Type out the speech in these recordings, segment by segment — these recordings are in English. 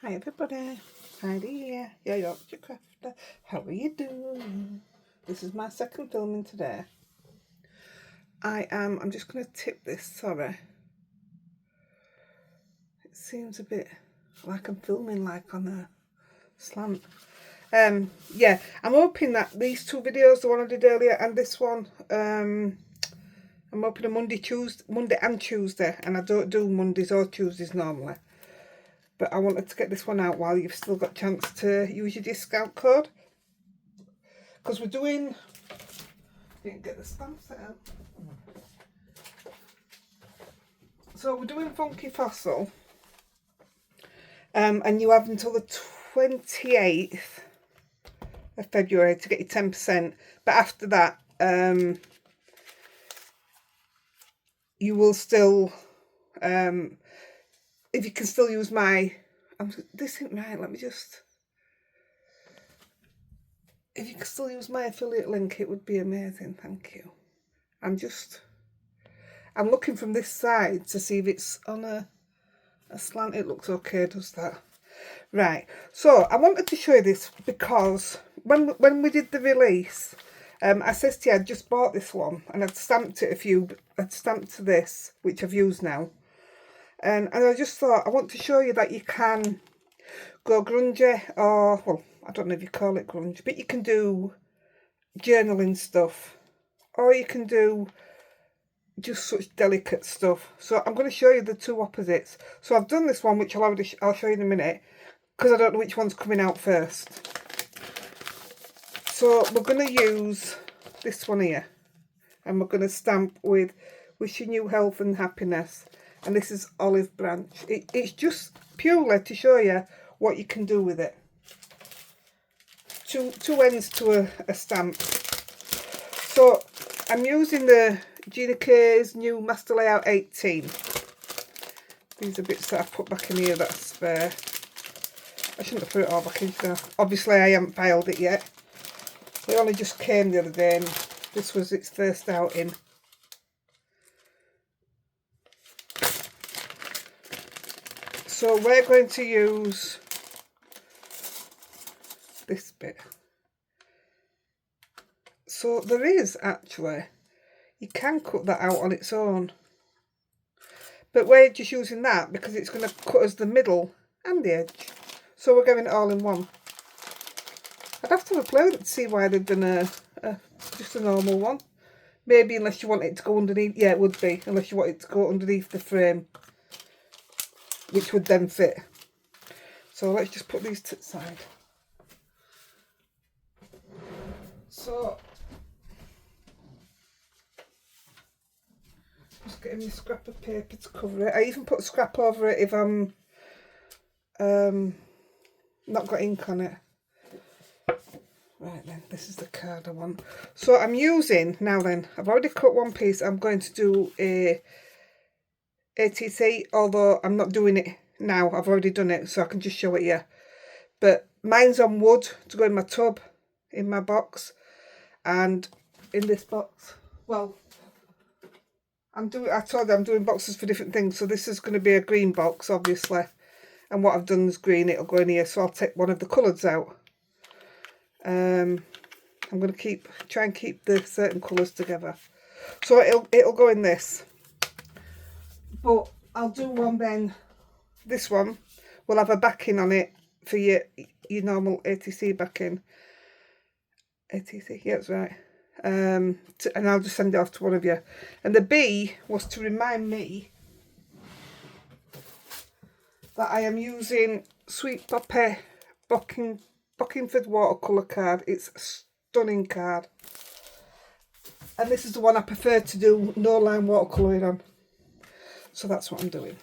Hi everybody, Heidi here, your Yorkshire crafter. How are you doing? This is my second filming today. I'm just going to tip this, sorry. It seems a bit like I'm filming like on a slant. Yeah, I'm hoping that these two videos, the one I did earlier and this one, I'm hoping a Monday and Tuesday, and I don't do Mondays or Tuesdays normally. But I wanted to get this one out while you've still got a chance to use your discount code. Because we're doing... Didn't get the stamp set out. So we're doing Funky Fossil. And you have until the 28th of February to get your 10%. But after that, you will still... if you can still use my... this isn't right, let me just... If you can still use my affiliate link, it would be amazing, thank you. I'm looking from this side to see if it's on a slant. It looks okay, does that? Right, so I wanted to show you this because when we did the release, I said to you I'd just bought this one and I'd stamped it I'd stamped this, which I've used now. And I just thought I want to show you that you can go grungy, or, well, I don't know if you call it grunge, but you can do journaling stuff, or you can do just such delicate stuff. So I'm going to show you the two opposites. So I've done this one, which I'll show you in a minute, because I don't know which one's coming out first. So we're going to use this one here, and we're going to stamp with wishing you health and happiness, and this is olive branch. It's just purely to show you what you can do with it. Two ends to a stamp. So I'm using the Gina K's new Master Layout 18. These are bits that I've put back in here that are spare. I shouldn't have put it all back in there. Obviously I haven't filed it yet. It only just came the other day and this was its first outing. So we're going to use this bit. So there is actually, you can cut that out on its own, but we're just using that because it's going to cut us the middle and the edge, so we're going it all in one. I'd have to have a play with it to see why they've done just a normal one. Maybe unless you want it to go underneath, yeah, it would be, unless you want it to go underneath the frame, which would then fit. So let's just put these to the side. So just getting my scrap of paper to cover it. I even put scrap over it if I'm not got ink on it. Right then, this is the card I want. So I'm using, now then, I've already cut one piece. I'm going to do a ATC, although I'm not doing it now. I've already done it, so I can just show it you. But mine's on wood to go in my tub, in my box, and in this box. Well, I told you I'm doing boxes for different things, so this is going to be a green box, obviously. And what I've done is green, it'll go in here, so I'll take one of the colours out. I'm going to try and keep the certain colours together. So it'll go in this. But I'll do one then, this one will have a backing on it for your normal ATC backing. ATC, yeah, that's right. And I'll just send it off to one of you. And the B was to remind me that I am using Sweet Poppy Bockingford watercolour card. It's a stunning card. And this is the one I prefer to do no line watercolouring on. So that's what I'm doing.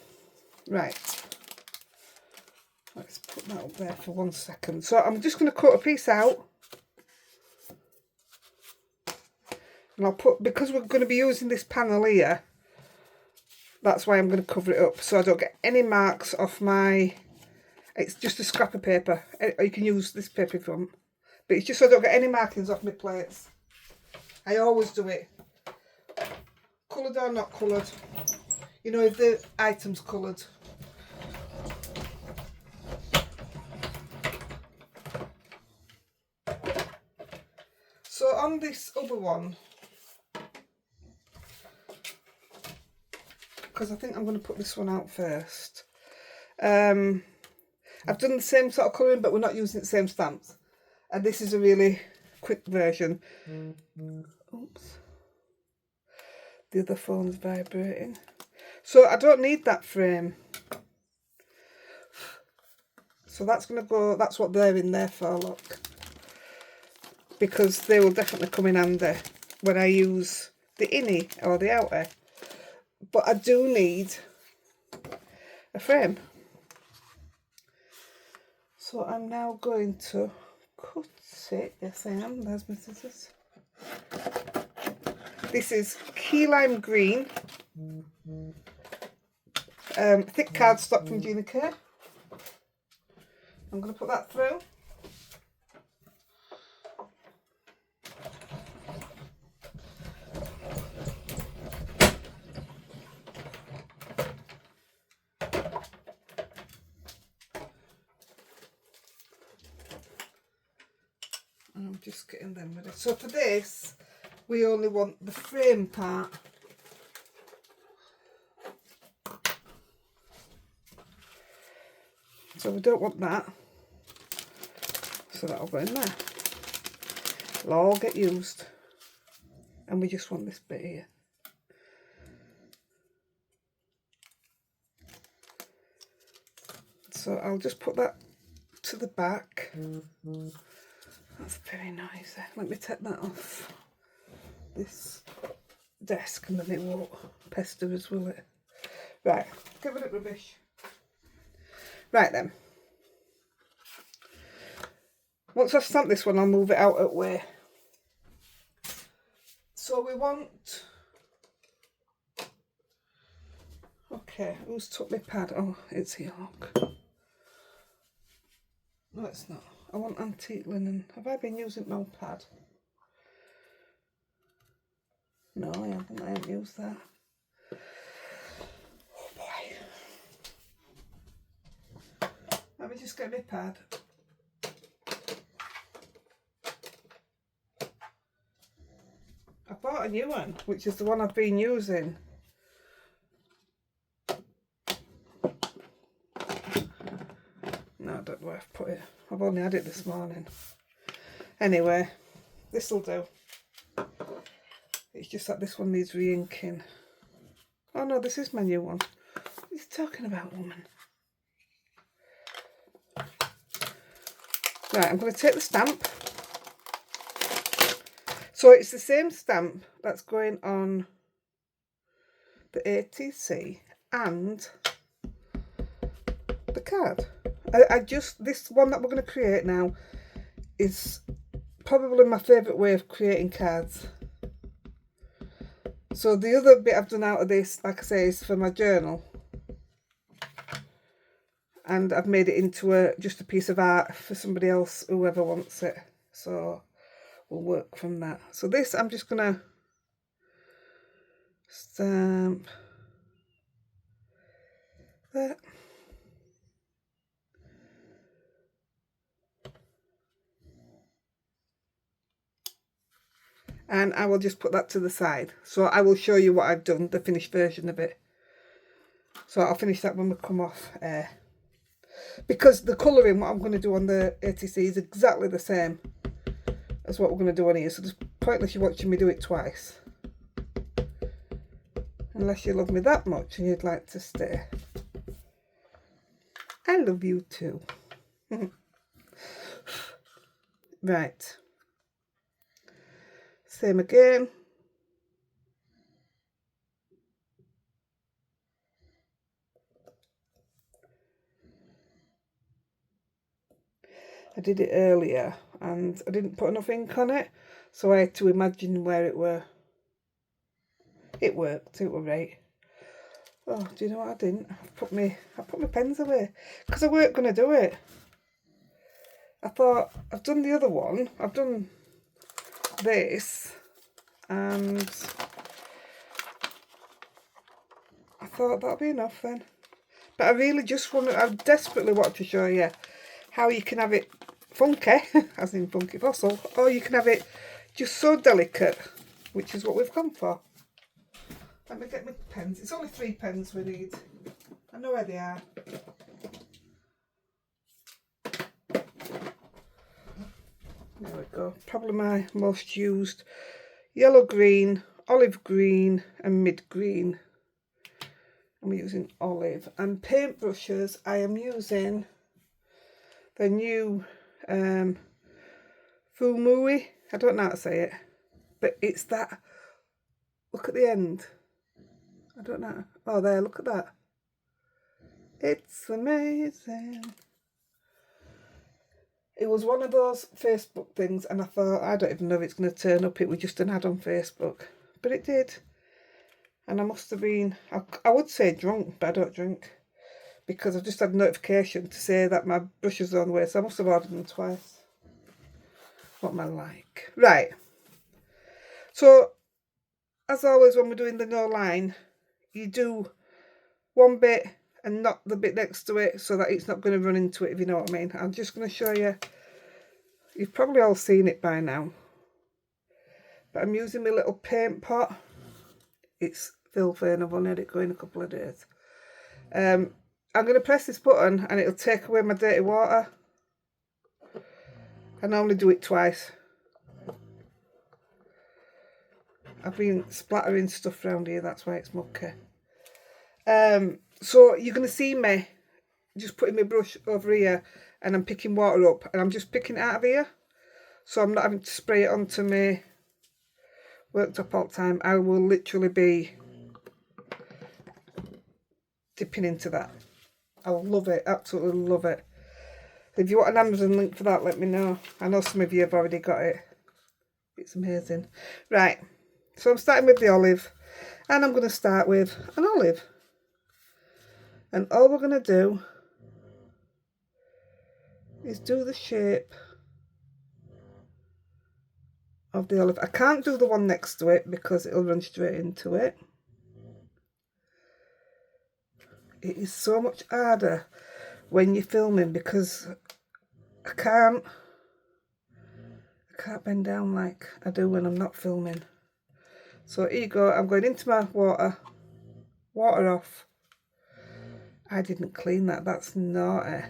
Right. Let's put that up there for 1 second. So I'm just going to cut a piece out. And I'll put, because we're going to be using this panel here, that's why I'm going to cover it up, so I don't get any marks off my, it's just a scrap of paper. You can use this paper if you want, but it's just so I don't get any markings off my plates. I always do it, coloured or not coloured, you know, if the item's coloured. on this other one, because I think I'm going to put this one out first. I've done the same sort of colouring, but we're not using the same stamps. And this is a really quick version. Oops. The other phone's vibrating. So I don't need that frame. So that's going to go, that's what they're in there for, look. Because they will definitely come in handy when I use the innie or the outer. But I do need a frame. So I'm now going to cut it. Yes, I am. There's my scissors. This is key lime green. Thick cardstock from Gina K. I'm going to put that through. I'm just getting them ready. So for this, we only want the frame part. So we don't want that. So that'll go in there. It'll all get used. And we just want this bit here. So I'll just put that to the back. That's very noisy. Let me take that off this desk and then it won't pester us, will it? Right, get rid of rubbish. Right then. Once I've stamped this one, I'll move it out of the way. So we want... Okay, who's took my pad? Oh, it's here, look. No, it's not. I want antique linen. Have I been using my pad? No, I haven't used that. Oh boy. Let me just get my pad. I bought a new one, which is the one I've been using. No, I don't know where I've put it. I've only had it this morning. Anyway, this'll do. It's just that this one needs re-inking. Oh no, this is my new one. What are you talking about, woman? Right, I'm going to take the stamp. So it's the same stamp that's going on the ATC and the card. This one that we're going to create now is probably my favourite way of creating cards. So the other bit I've done out of this, like I say, is for my journal. And I've made it into just a piece of art for somebody else, whoever wants it. So we'll work from that. So this I'm just going to stamp that. And I will just put that to the side. So I will show you what I've done, the finished version of it. So I'll finish that when we come off air. Because the colouring, what I'm going to do on the ATC is exactly the same as what we're going to do on here. So there's pointless you watching me do it twice. Unless you love me that much and you'd like to stay. I love you too. Right. Same again. I did it earlier and I didn't put enough ink on it, so I had to imagine where it were. It worked, it were right. Oh, do you know what I didn't? I put my pens away because I weren't going to do it. I thought, I've done the other one, I've done this, and I thought that'll be enough then. But I really just I desperately want to show you how you can have it funky, as in funky fossil, or you can have it just so delicate, which is what we've gone for. Let me get my pens. It's only 3 pens we need. I know where they are. There we go. Probably my most used. Yellow green, olive green and mid green. I'm using olive. And paintbrushes, I am using the new Fumui. I don't know how to say it. But it's that. Look at the end. I don't know. Oh, there, look at that. It's amazing. It was one of those Facebook things, and I thought, I don't even know if it's going to turn up. It was just an ad on Facebook. But it did. And I must have been, I would say drunk, but I don't drink. Because I've just had a notification to say that my brushes are on the way, so I must have ordered them twice. What am I like? Right. So, as always when we're doing the no line, you do one bit and not the bit next to it so that it's not going to run into it, if you know what I mean. I'm just going to show you. You've probably all seen it by now. But I'm using my little paint pot. It's filthy and I've only had it going a couple of days. I'm going to press this button and it'll take away my dirty water. I normally do it twice. I've been splattering stuff around here, that's why it's mucky. So you're going to see me just putting my brush over here and I'm picking water up and I'm just picking it out of here. So I'm not having to spray it onto my worktop all the time. I will literally be dipping into that. I love it, absolutely love it. If you want an Amazon link for that, let me know. I know some of you have already got it. It's amazing. Right, so I'm starting with the olive and I'm going to start with an olive. And all we're going to do is do the shape of the olive. I can't do the one next to it because it'll run straight into it. It is so much harder when you're filming because I can't bend down like I do when I'm not filming. So here you go, I'm going into my water off. I didn't clean that, that's naughty.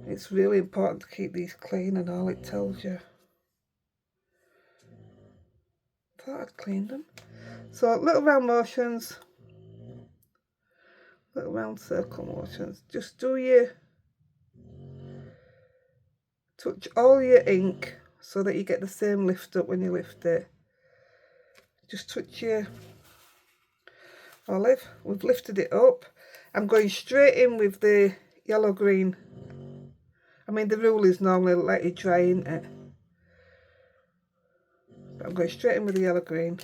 It's really important to keep these clean and all it tells you. Thought I'd cleaned them. So little round motions, little round circle motions. Just do your, touch all your ink so that you get the same lift up when you lift it. Just touch your olive. We've lifted it up. I'm going straight in with the yellow green. I mean the rule is normally let it dry, isn't it? But I'm going straight in with the yellow green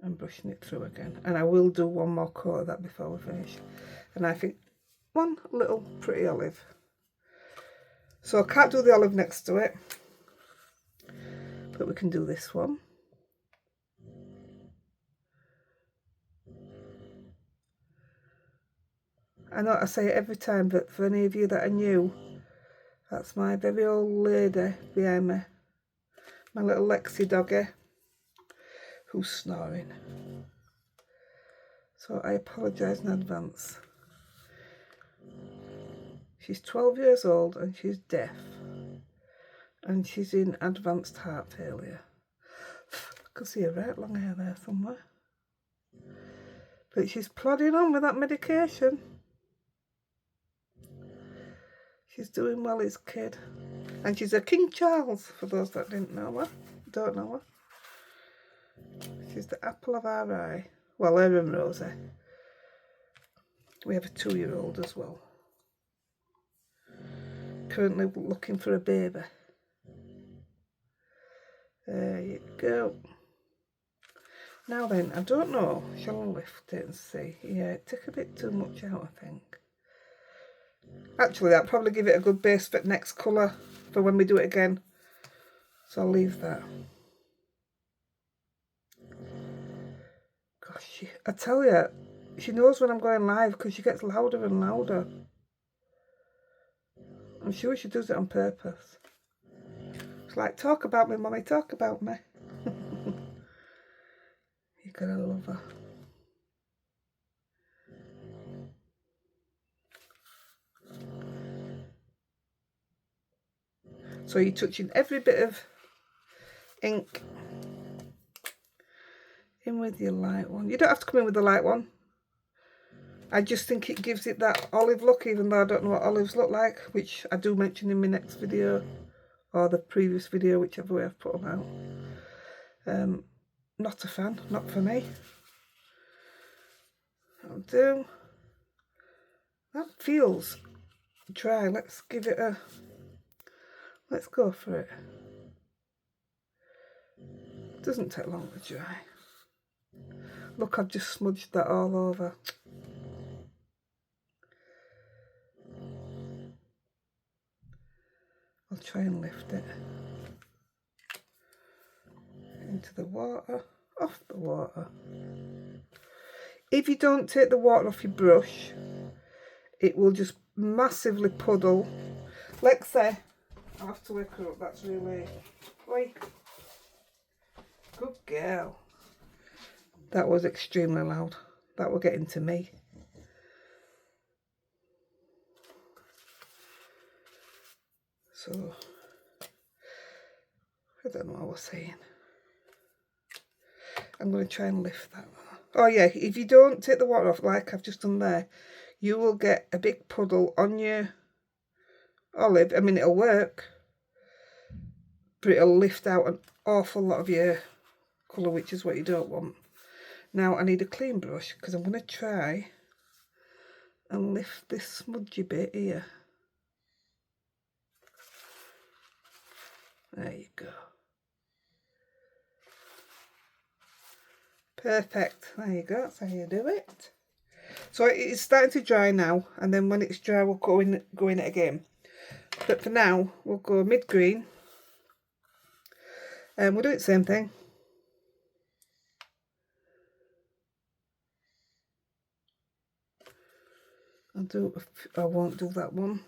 and brushing it through again. And I will do one more coat of that before we finish. And I think one little pretty olive. So I can't do the olive next to it, but we can do this one. I know I say it every time, but for any of you that are new, that's my very old lady behind me. My little Lexi doggy, who's snoring. So I apologise in advance. She's 12 years old and she's deaf. And she's in advanced heart failure. I can see her right long hair there somewhere. But she's plodding on with that medication. She's doing well, as kid. And she's a King Charles, for those that didn't know her. Don't know her. She's the apple of our eye. Well, her and Rosie. We have a 2-year-old as well. Currently looking for a baby. There you go. Now then, I don't know. Shall I lift it and see? Yeah, it took a bit too much out, I think. Actually, that'll probably give it a good base for next colour for when we do it again. So I'll leave that. Gosh, I tell you, she knows when I'm going live because she gets louder and louder. I'm sure she does it on purpose. It's like, talk about me, Mummy, talk about me. You gotta love her. So you're touching every bit of ink in with your light one. You don't have to come in with the light one. I just think it gives it that olive look, even though I don't know what olives look like, which I do mention in my next video, or the previous video, whichever way I've put them out. Not a fan, not for me. I'll do. That feels dry. Let's give it a, let's go for it. Doesn't take long to dry. Look, I've just smudged that all over. I'll try and lift it into the water, off the water. If you don't take the water off your brush, it will just massively puddle. Let's say, I'll have to wake her up, that's really, oi. Good girl. That was extremely loud. That will get into me. So, I don't know what I was saying. I'm going to try and lift that. Oh yeah, if you don't take the water off like I've just done there, you will get a big puddle on your olive. I mean, it'll work, but it'll lift out an awful lot of your colour, which is what you don't want. Now I need a clean brush because I'm going to try and lift this smudgy bit here. There you go. Perfect. There you go. That's how you do it. So it's starting to dry now, and then when it's dry, we'll go in it again. But for now, we'll go mid-green, and we'll do it the same thing. I won't do that one.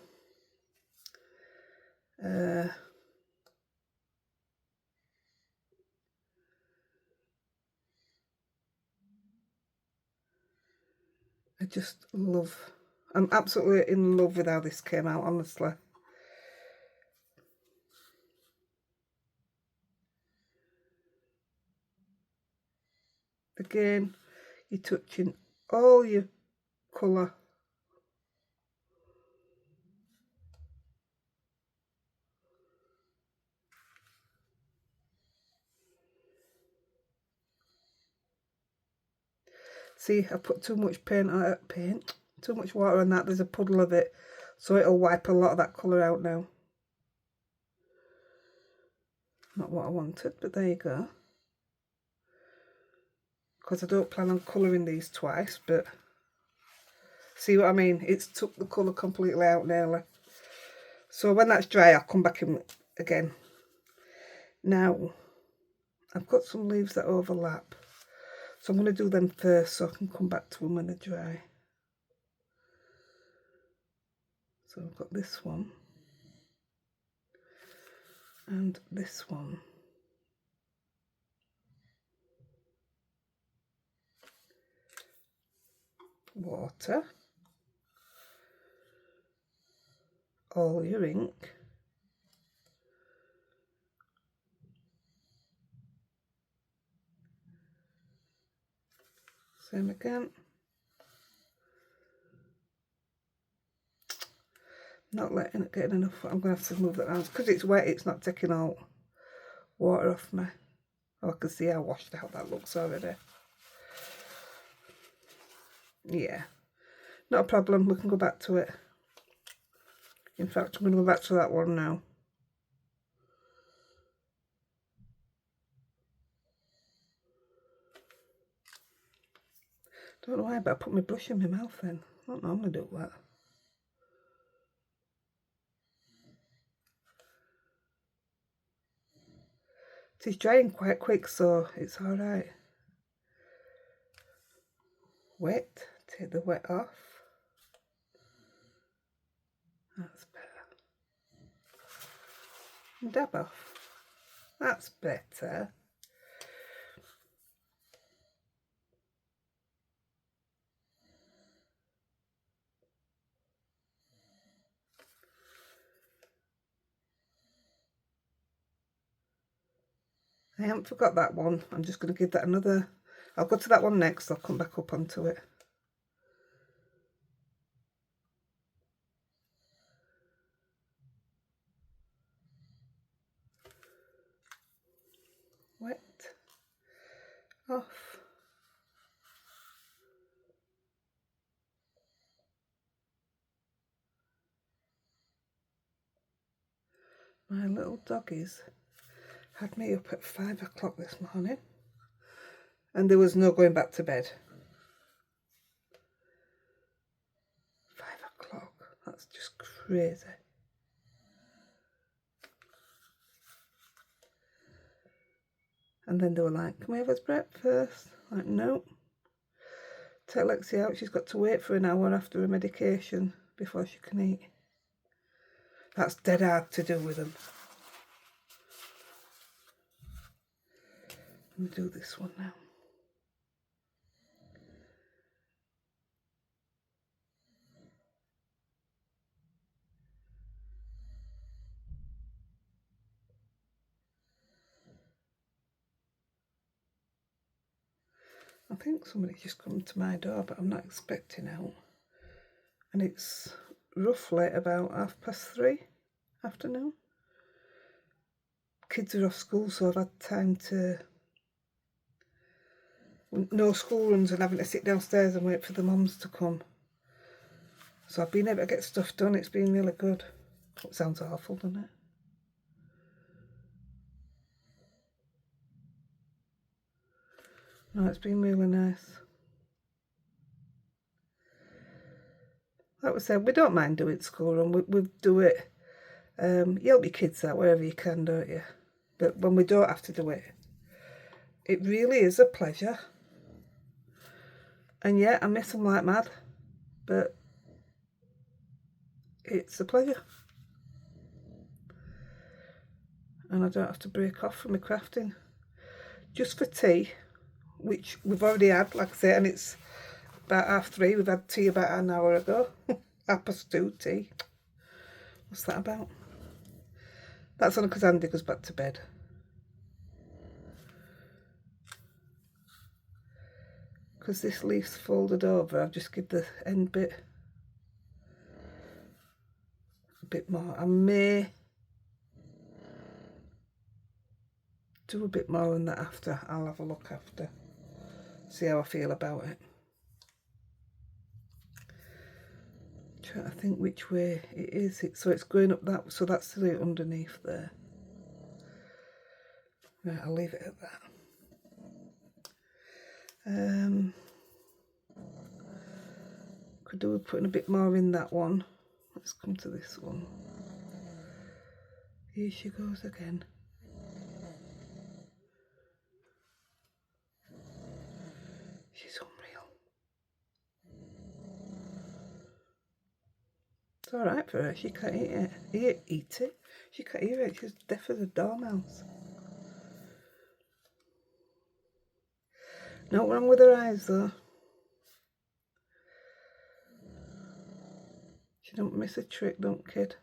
I just love, I'm absolutely in love with how this came out, honestly. Again, you're touching all your colour. See, I put too much too much water on that. There's a puddle of it, so it'll wipe a lot of that colour out now. Not what I wanted, but there you go. Because I don't plan on colouring these twice, but see what I mean? It's took the colour completely out nearly. So when that's dry, I'll come back in again. Now, I've got some leaves that overlap. So I'm going to do them first so I can come back to them when they're dry. So I've got this one. And this one. Water. All your ink. Same again. Not letting it get enough. I'm going to have to move that around. Because it's wet, it's not taking all water off me. Oh, I can see how washed out that looks already. Yeah. Not a problem. We can go back to it. In fact, I'm going to go back to that one now. Don't know why, but I put my brush in my mouth then. I don't normally do that. It's drying quite quick, so it's alright. Wet, take the wet off. That's better. and dab off. That's better. I haven't forgot that one. I'm just going to give that another... I'll go to that one next. I'll come back up onto it. Wet off. My little doggies had me up at 5 o'clock this morning, and there was no going back to bed. 5 o'clock, that's just crazy. And then they were like, can we have his breakfast? Like, no. Take Lexi out, she's got to wait for an hour after her medication before she can eat. That's dead hard to do with them. Let me do this one now. I think somebody's just come to my door, but I'm not expecting out. And it's roughly about 3:30 afternoon. Kids are off school, so I've had time to... No school runs and having to sit downstairs and wait for the mums to come. So I've been able to get stuff done. It's been really good. It sounds awful, doesn't it? No, it's been really nice. Like we said, we don't mind doing school run. We do it. You help your kids out wherever you can, don't you? But when we don't have to do it, it really is a pleasure. And yeah, I miss them like mad, but it's a pleasure. And I don't have to break off from my crafting. Just for tea, which we've already had, like I say, and it's about 3:30. We've had tea about an hour ago. 2:30 tea. What's that about? That's only because Andy goes back to bed. Because this leaf's folded over, I've just give the end bit a bit more. I may do a bit more than that after. I'll have a look after. See how I feel about it. Trying to think which way it is. So it's going up that, so that's the underneath there. Right, I'll leave it at that. Could do with putting a bit more in that one. Let's come to this one. Here she goes again. She's unreal. It's alright for her, she can't eat it. Eat it? She can't eat it, she's deaf as a dormouse. Not wrong with her eyes though. She don't miss a trick, don't kid.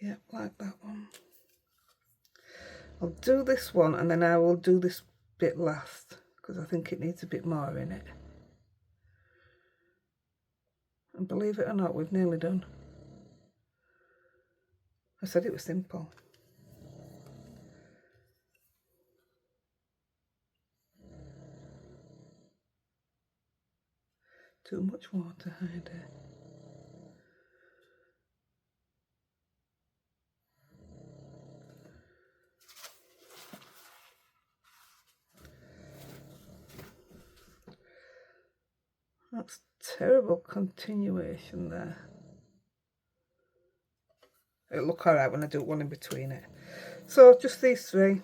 Yep, like that one. I'll do this one and then I will do this bit last because I think it needs a bit more in it. And believe it or not, we've nearly done. I said it was simple. Too much water, Heidi. That's terrible continuation there. It'll look alright when I do one in between it. So just these 3.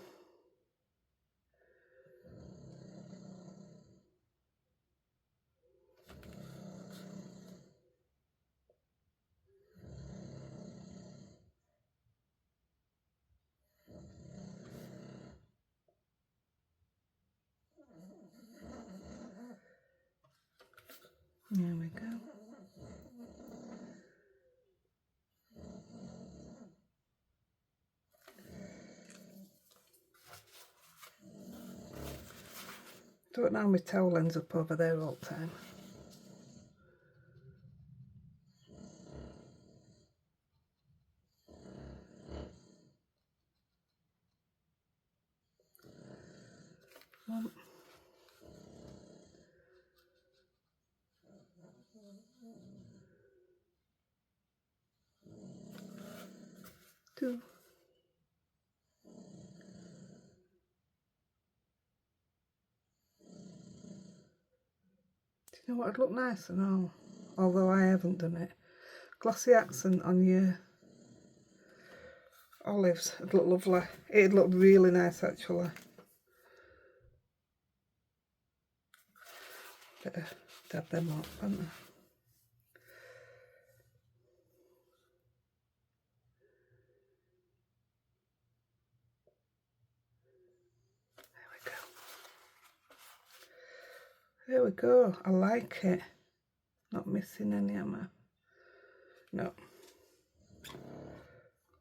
There we go. Don't know, my towel ends up over there all the time. One. Two. Do you know what would look nice and all? Although I haven't done it. Glossy accent on your olives. It'd look lovely. It'd look really nice actually. Better dab them up, haven't I? There we go. I like it. Not missing any, am I? No.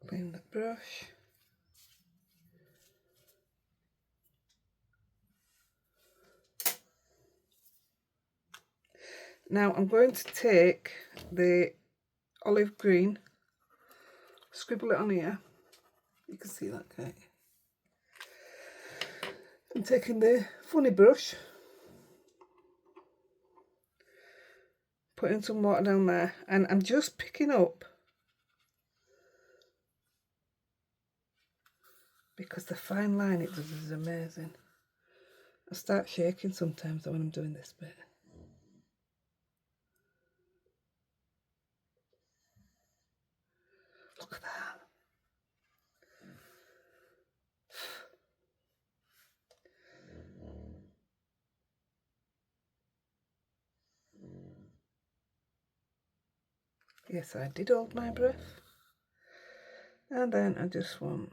Clean the brush. Now I'm going to take the olive green, scribble it on here. You can see that, can't you? I'm taking the funny brush, putting some water down there, and I'm just picking up, because the fine line it does is amazing. I start shaking sometimes when I'm doing this bit. Look at that. Yes, I did hold my breath. And then I just want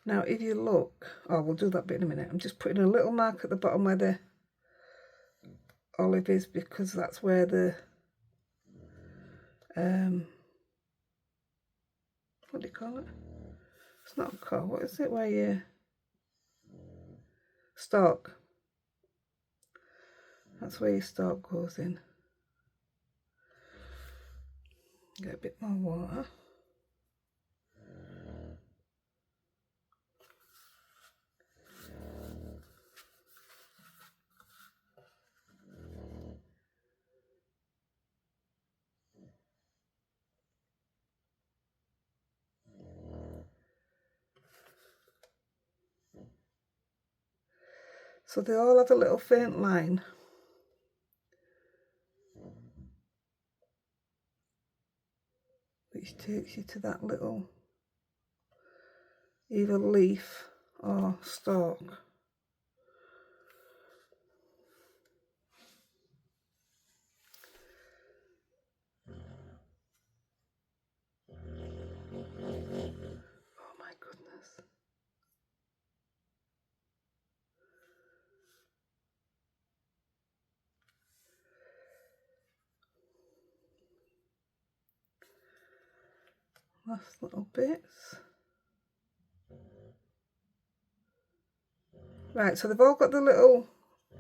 now if you look, oh we'll do that bit in a minute. I'm just putting a little mark at the bottom where the olive is, because that's where the what do you call it? It's not a core, what is it where you stalk? That's where your stalk goes in. Get a bit more water. So they all have a little faint line. Which takes you to that little either leaf or stalk. Oh my goodness. Last little bits. Right, so they've all got the little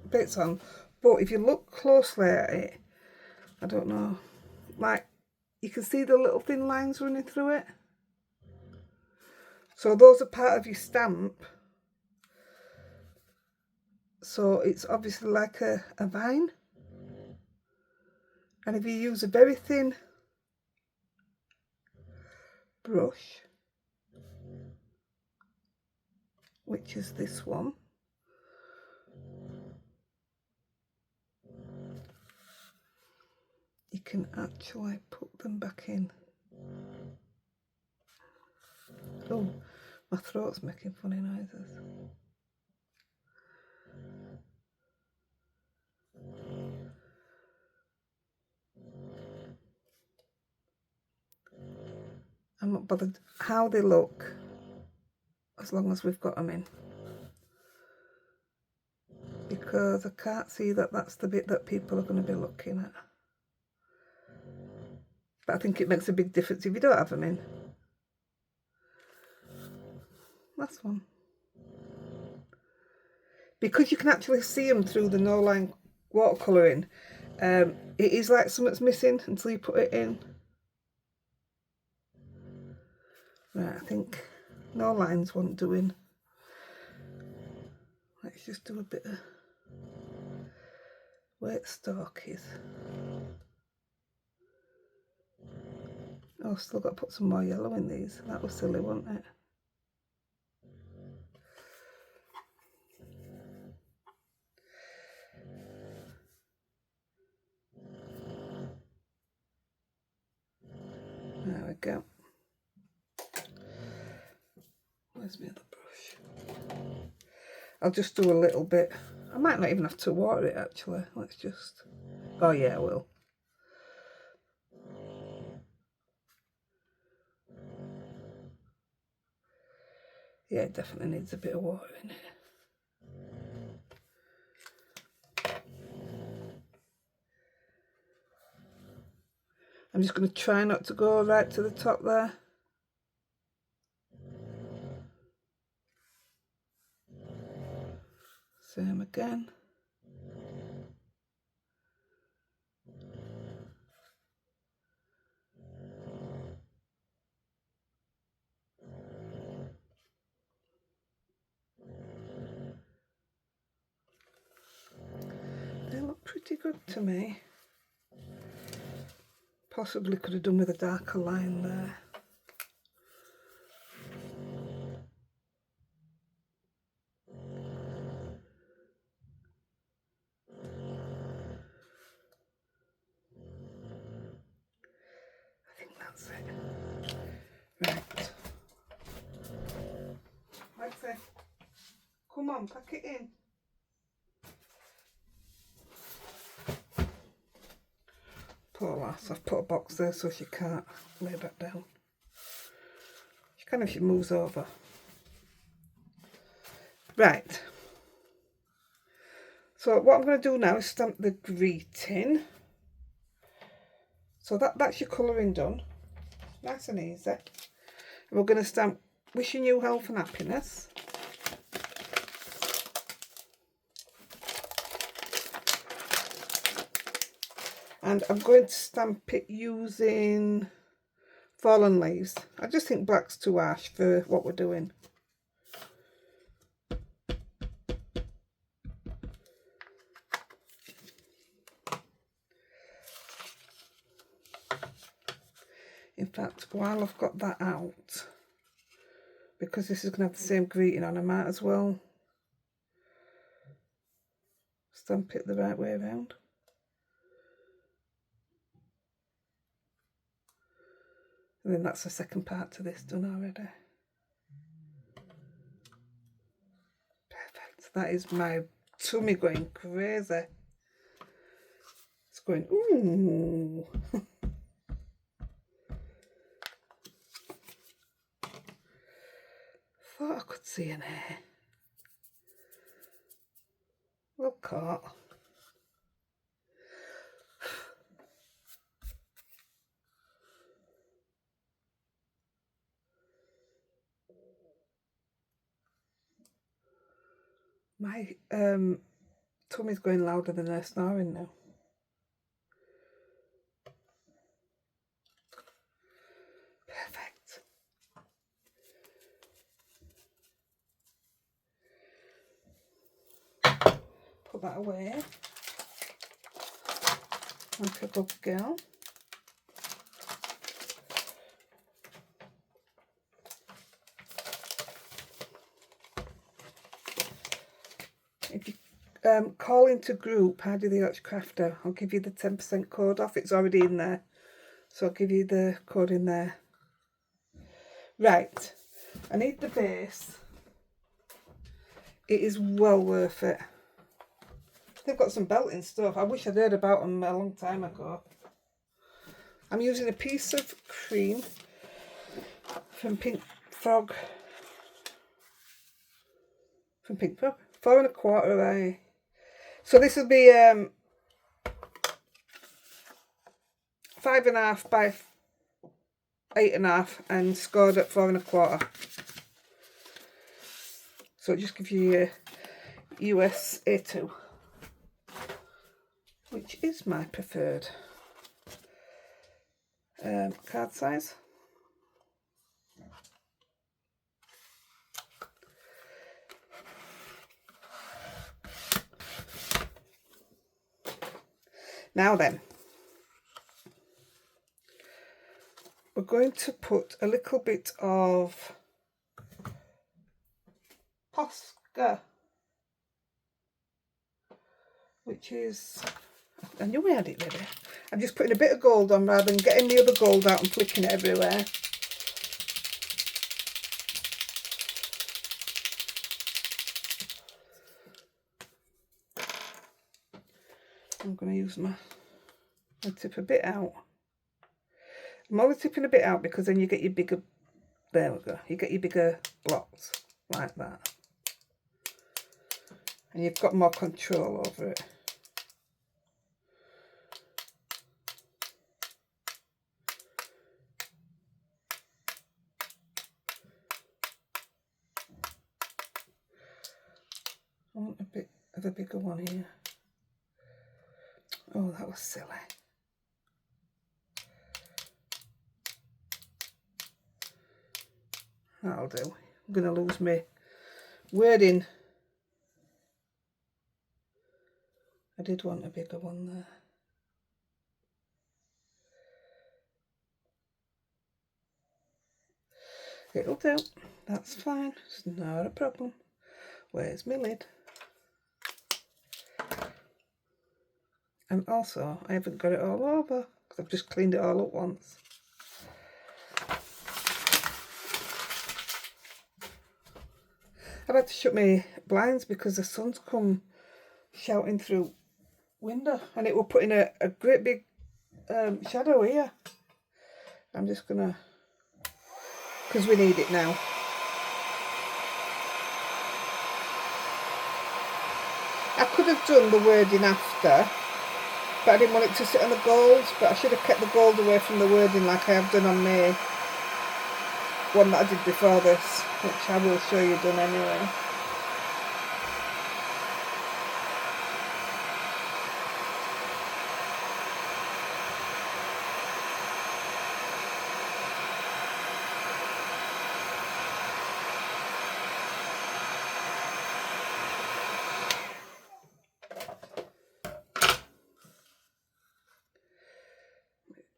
bits on, but if you look closely at it, I don't know, like you can see the little thin lines running through it. So those are part of your stamp. So it's obviously like a vine. And if you use a very thin brush, which is this one, you can actually put them back in. Oh, my throat's making funny noises. I'm not bothered how they look, as long as we've got them in. because I can't see that that's the bit that people are going to be looking at. But I think it makes a big difference if you don't have them in. Last one. Because you can actually see them through the no-line watercolouring, it is like something's missing until you put it in. Right, I think no lines want doing. Let's just do a bit of where its stalk is. Oh, still got to put some more yellow in these. That was silly, wasn't it? There we go. Where's my other brush? I'll just do a little bit. I might not even have to water it actually. Let's just... Oh yeah, I will. Yeah, it definitely needs a bit of water in it. I'm just going to try not to go right to the top there. Same again. They look pretty good to me. Possibly could have done with a darker line there. I think that's it. Right. Let's come on, pack it in. Poor lass, I've put a box there so she can't lay back down. She can if she moves over. Right. So what I'm going to do now is stamp the greeting. So that's your colouring done. Nice and easy. And we're going to stamp wishing you health and happiness. And I'm going to stamp it using fallen leaves. I just think black's too harsh for what we're doing. In fact, while I've got that out, because this is going to have the same greeting on, I might as well stamp it the right way around. And then that's the second part to this done already. Perfect. That is my tummy going crazy. It's going, ooh. Thought I could see an hair. Well caught. My tummy's going louder than they're snoring now. Perfect. Put that away. Like a good girl. If you call into group Heidi-The Crafter, I'll give you the 10% code off. It's already in there, so I'll give you the code in there. Right, I need the base. It is well worth it. They've got some belting stuff. I wish I'd heard about them a long time ago. I'm using a piece of cream from Pink Frog. 4 1/4 So this will be 5.5 by 8.5 and scored at 4.25. So it just gives you your US A2, which is my preferred card size. Now then, we're going to put a little bit of Posca, which is, I knew we had it ready. I'm just putting a bit of gold on rather than getting the other gold out and flicking it everywhere. I'm going to use my tip a bit out. I'm only tipping a bit out because then you get your bigger, there we go, you get your bigger blocks like that. And you've got more control over it. I want a bit of a bigger one here. Oh, that was silly. That'll do. I'm going to lose my wording. I did want a bigger one there. It'll do. That's fine. It's not a problem. Where's my lid? And also, I haven't got it all over because I've just cleaned it all up once. I've had to shut my blinds because the sun's come shouting through window and it will put in a great big shadow here. I'm just gonna, because we need it now. I could have done the wording after, but I didn't want it to sit on the gold, but I should have kept the gold away from the wording like I have done on my one that I did before this, which I will show you done anyway.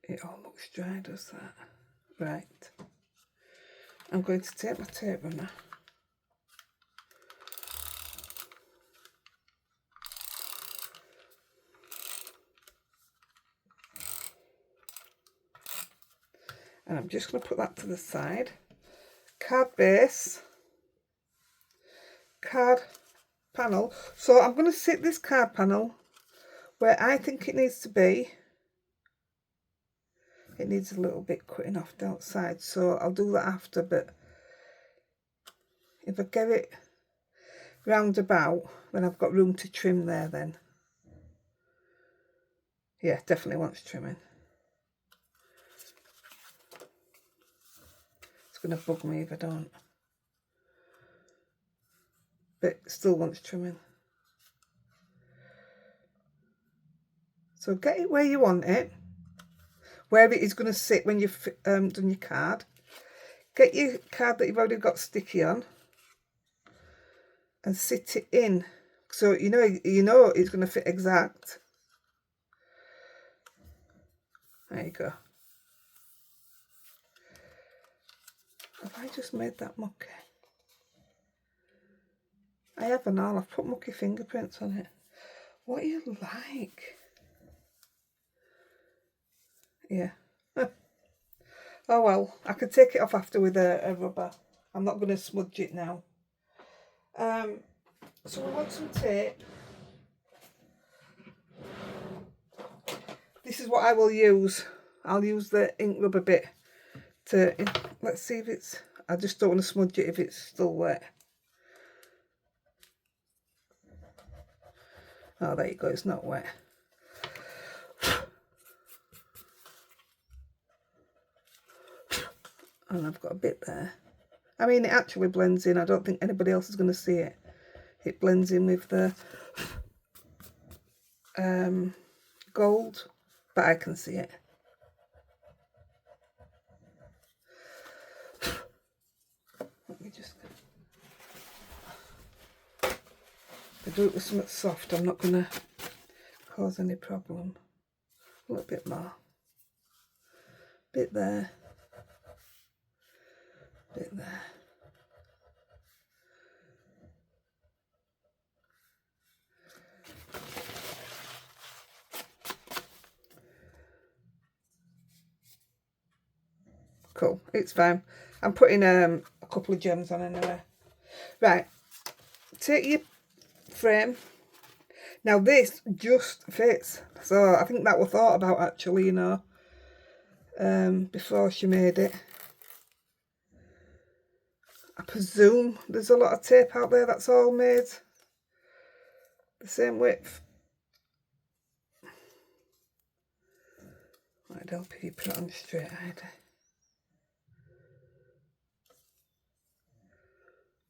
It all looks dry, does that? Right. I'm going to take my tape runner. And I'm just going to put that to the side. Card base. Card panel. So I'm going to sit this card panel where I think it needs to be. It needs a little bit cutting off the outside, so I'll do that after, but if I get it round about, then I've got room to trim there then. Yeah, definitely wants trimming. It's going to bug me if I don't. But it still wants trimming. So get it where you want it. Where it is going to sit when you've done your card. Get your card that you've already got sticky on and sit it in, so you know it's going to fit exact. There you go. Have I just made that mucky? I haven't all. I've put mucky fingerprints on it. What are you like? Yeah. Oh well, I could take it off after with a rubber. I'm not going to smudge it now. So we want some tape. This is what I will use. I'll use the ink rubber bit to, let's see if it's, I just don't want to smudge it if it's still wet. Oh, there you go, it's not wet. And I've got a bit there. I mean, it actually blends in. I don't think anybody else is going to see it. It blends in with the gold, but I can see it. Let me just... If I do it with something soft, I'm not going to cause any problem. A little bit more. Bit there. Bit there. Cool, it's fine. I'm putting a couple of gems on anyway. Right, take your frame. Now this just fits, so I think that was thought about actually, you know, before she made it. I presume there's a lot of tape out there that's all made the same width. Might help if you put it on straight, Heidi.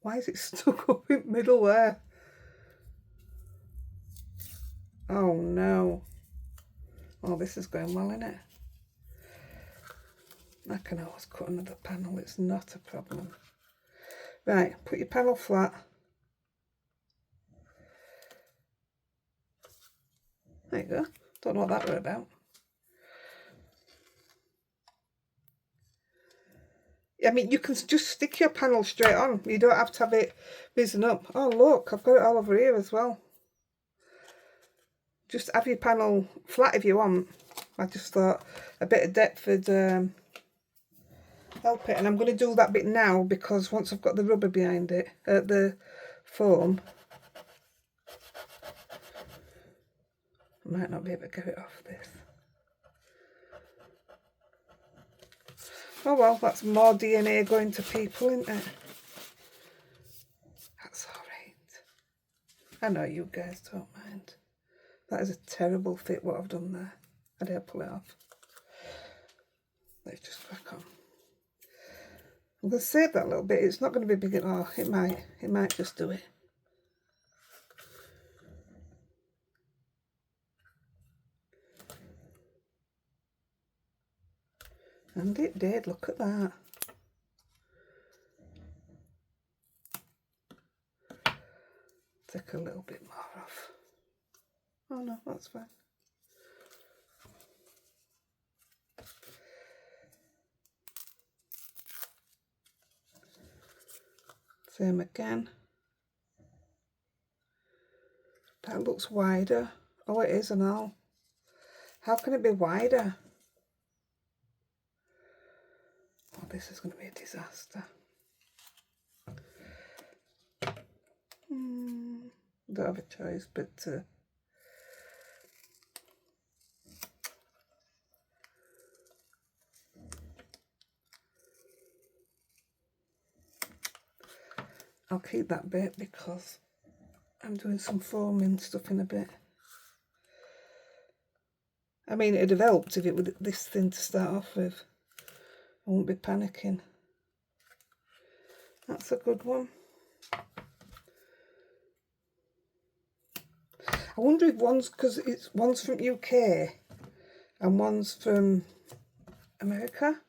Why is it stuck up in the middle there? Oh no. Oh, this is going well, isn't it? I can always cut another panel, it's not a problem. Right, put your panel flat. There you go. Don't know what that were about. I mean, you can just stick your panel straight on. You don't have to have it risen up. Oh, look, I've got it all over here as well. Just have your panel flat if you want. I just thought a bit of depth would help it. And I'm going to do that bit now because once I've got the rubber behind it, the foam, I might not be able to get it off this. Oh well, that's more DNA going to people, isn't it? That's alright. I know you guys don't mind. That is a terrible fit what I've done there. I dare pull it off. Let's just crack on. I'm going to save that little bit. It's not going to be big at all. It might just do it. And it did, look at that. Take a little bit more off. Oh no, that's fine. Same again. That looks wider. Oh, it is and all. How can it be wider? Oh, this is going to be a disaster. Don't have a choice but to I'll keep that bit because I'm doing some foaming stuff in a bit. I mean, it'd have helped if it were this thin to start off with. I won't be panicking. That's a good one. I wonder if one's, because one's from UK and one's from America.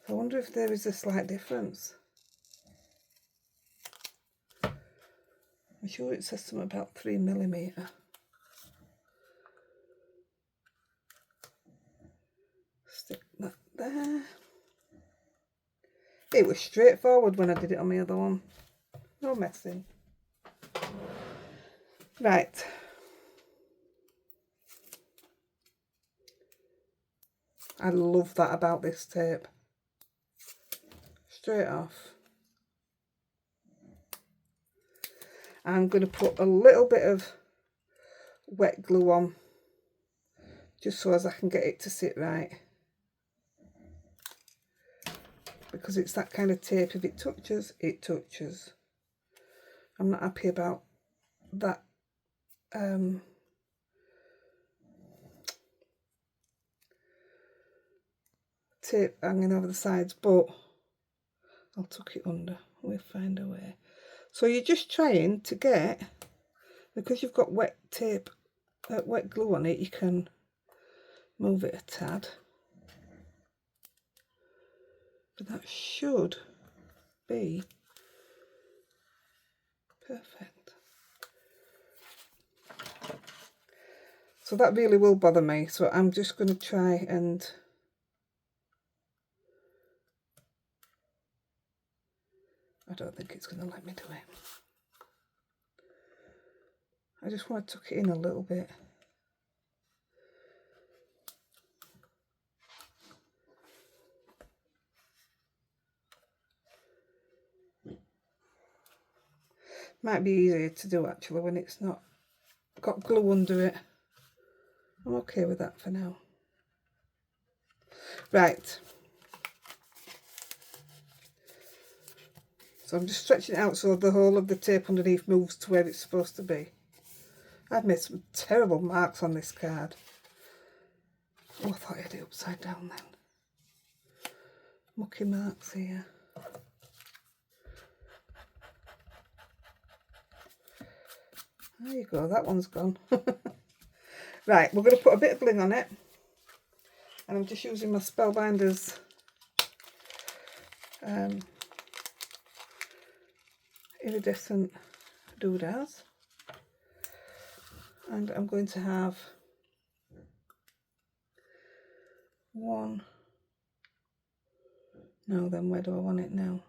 I wonder if there is a slight difference. I'm sure it says something about 3mm. Stick that there. It was straightforward when I did it on the other one. No messing. Right. I love that about this tape. Straight off. I'm going to put a little bit of wet glue on just so as I can get it to sit right. Because it's that kind of tape, if it touches, it touches. I'm not happy about that tape hanging over the sides, but I'll tuck it under. We'll find a way. So you're just trying to get, because you've got wet tape, wet glue on it, you can move it a tad. But that should be perfect. So that really will bother me, so I'm just going to try and I don't think it's going to let me do it. I just want to tuck it in a little bit. Might be easier to do actually when it's not got glue under it. I'm okay with that for now. Right. So I'm just stretching it out so the whole of the tape underneath moves to where it's supposed to be. I've made some terrible marks on this card. Oh, I thought I had it upside down then. Mucky marks here. There you go, that one's gone. Right, we're going to put a bit of bling on it. And I'm just using my Spellbinders iridescent doodads. And I'm going to have one. Now then, where do I want it now?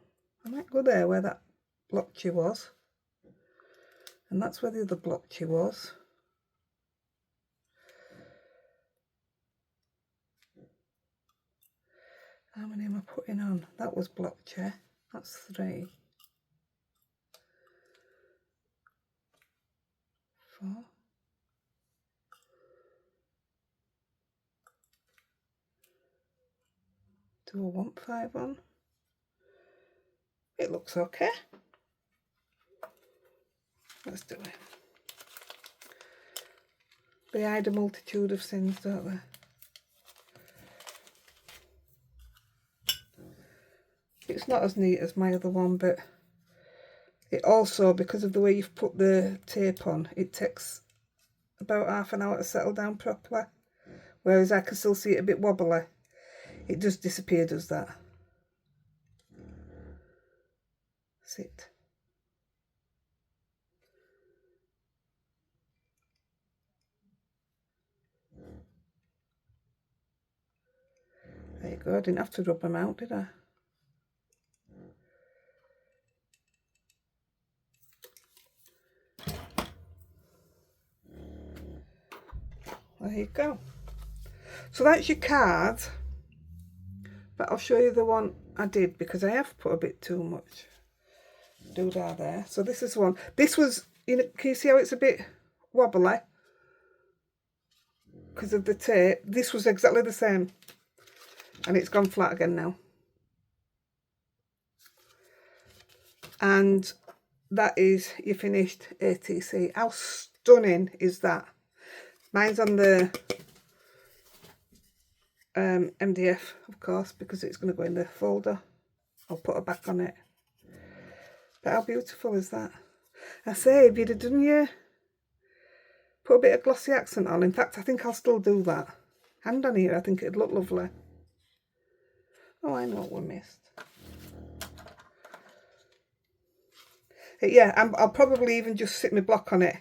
I might go there where that blotchy was. And that's where the other blotchy was. How many am I putting on? That was blotchy. That's 3. 4. Do I want 5 on? It looks okay. Let's do it. They hide a multitude of sins, don't they? It's not as neat as my other one, but it also, because of the way you've put the tape on, it takes about half an hour to settle down properly. Whereas I can still see it a bit wobbly. It just disappear, does that. Sit. There you go, I didn't have to rub them out, did I? There you go. So that's your card, but I'll show you the one I did because I have put a bit too much doodah there. So this is one. This was, you know, can you see how it's a bit wobbly because of the tape? This was exactly the same, and it's gone flat again now. And that is your finished ATC. How stunning is that? Mine's on the MDF, of course, because it's going to go in the folder. I'll put a back on it. But how beautiful is that? I say, if you'd have done your, put a bit of glossy accent on. In fact, I think I'll still do that. Hand on here, I think it'd look lovely. Oh, I know what we missed. Yeah, I'll probably even just sit my block on it,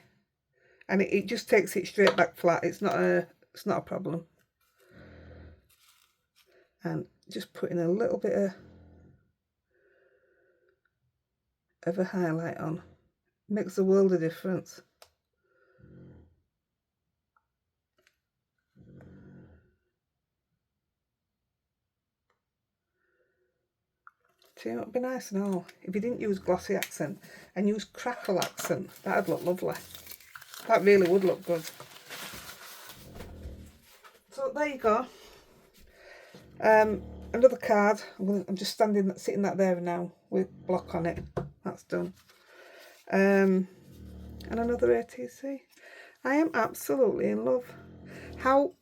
and it just takes it straight back flat. It's not a problem. And just putting a little bit of a highlight on makes a world of difference. Do you know what would be nice and all? If you didn't use glossy accent and use crackle accent, that'd look lovely. That really would look good. So there you go. Another card. I'm just sitting that there now with block on it. That's done. And another ATC. I am absolutely in love. How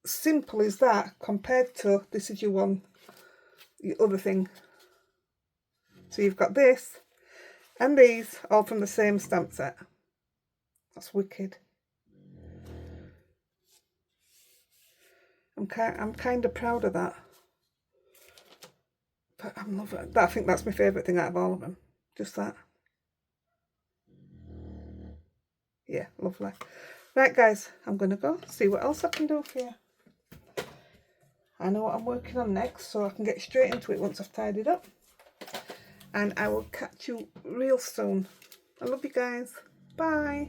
simple is that compared to this is your one, your other thing. So you've got this and these all from the same stamp set. That's wicked. I'm kind of proud of that. But I'm loving it. I think that's my favourite thing out of all of them. Just that. Yeah, lovely. Right, guys, I'm going to go see what else I can do for you. I know what I'm working on next, so I can get straight into it once I've tidied up. And I will catch you real soon. I love you guys. Bye.